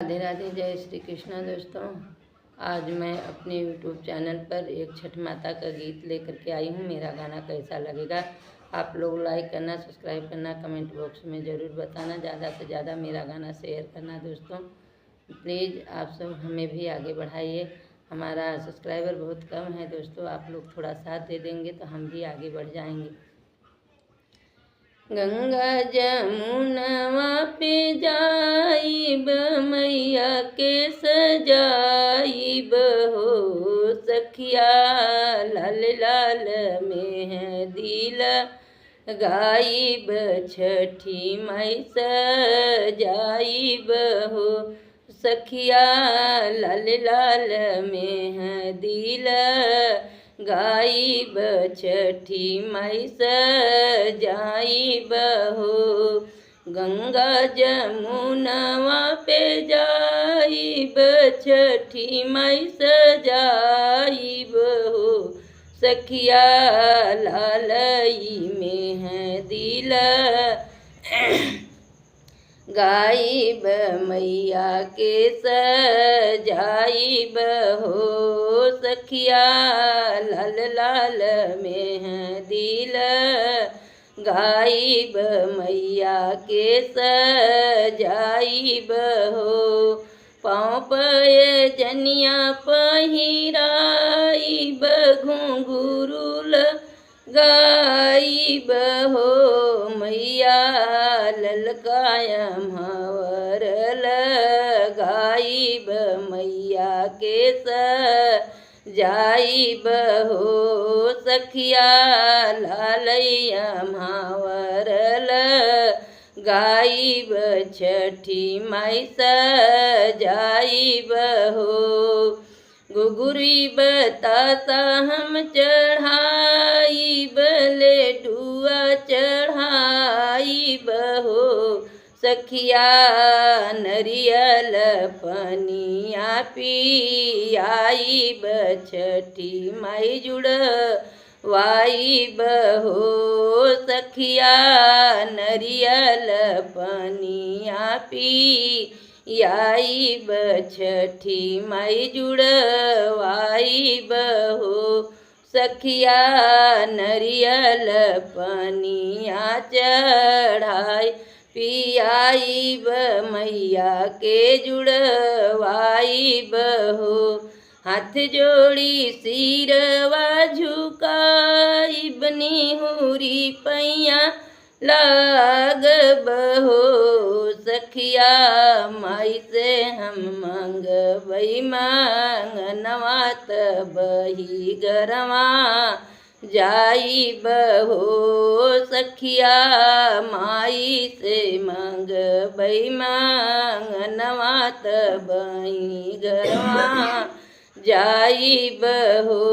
राधे राधे, जय श्री कृष्ण। दोस्तों, आज मैं अपने YouTube चैनल पर एक छठ माता का गीत लेकर के आई हूँ। मेरा गाना कैसा लगेगा आप लोग लाइक करना, सब्सक्राइब करना, कमेंट बॉक्स में ज़रूर बताना, ज़्यादा से ज़्यादा मेरा गाना शेयर करना। दोस्तों प्लीज़ आप सब हमें भी आगे बढ़ाइए। हमारा सब्सक्राइबर बहुत कम है दोस्तों, आप लोग थोड़ा साथ दे देंगे तो हम भी आगे बढ़ जाएंगे। गंगा जमुनवा पे जाइब, मैया के सजाइब हो सखिया, लाल लाल मेहंदी लगाइब, छठी माई सजाइब हो सखिया, लाल लाल मेहंदी गाइब, छठी माई सजाइब हो। गंगा जमुनवा पे जाइब, छठी माई सजाइब हो सखिया, लालई मेहंदी गाइब, मैया के सजाइब हो सखिया, लाल लाल मेहंदी गाइब, मैया के सजाइब हो। पाँव पे जनिया पहिराइब, घुंघरू गाइब हो मैया, ललकाया भंवर लगाइब, मैया के सजाइब हो सखिया, लालैया भंवर गाइब, छठी माई सजाइब हो। गुगुरी बतासा हम चढ़ाइब, लेडुआ चढ़ाइब हो सखिया, नरियल पनिया पियाइब, छठी माई जुड़वाइब हो सखिया, नरियल पनिया पियाइब, छठी माई जुड़वाइब हो सखिया, नरियल पनिया चढ़ाई पियाइब, मैया के जुड़वाइब हो। हाथ जोड़ी सिरवा झुकाइब, निहुरी पैया लागब हो सखिया, माई से हम मंगबई मांगनवा, तबही गरवा जाइब हो सखिया, माई से मंगबई मांगनवा, तबही गरवा जाइब हो।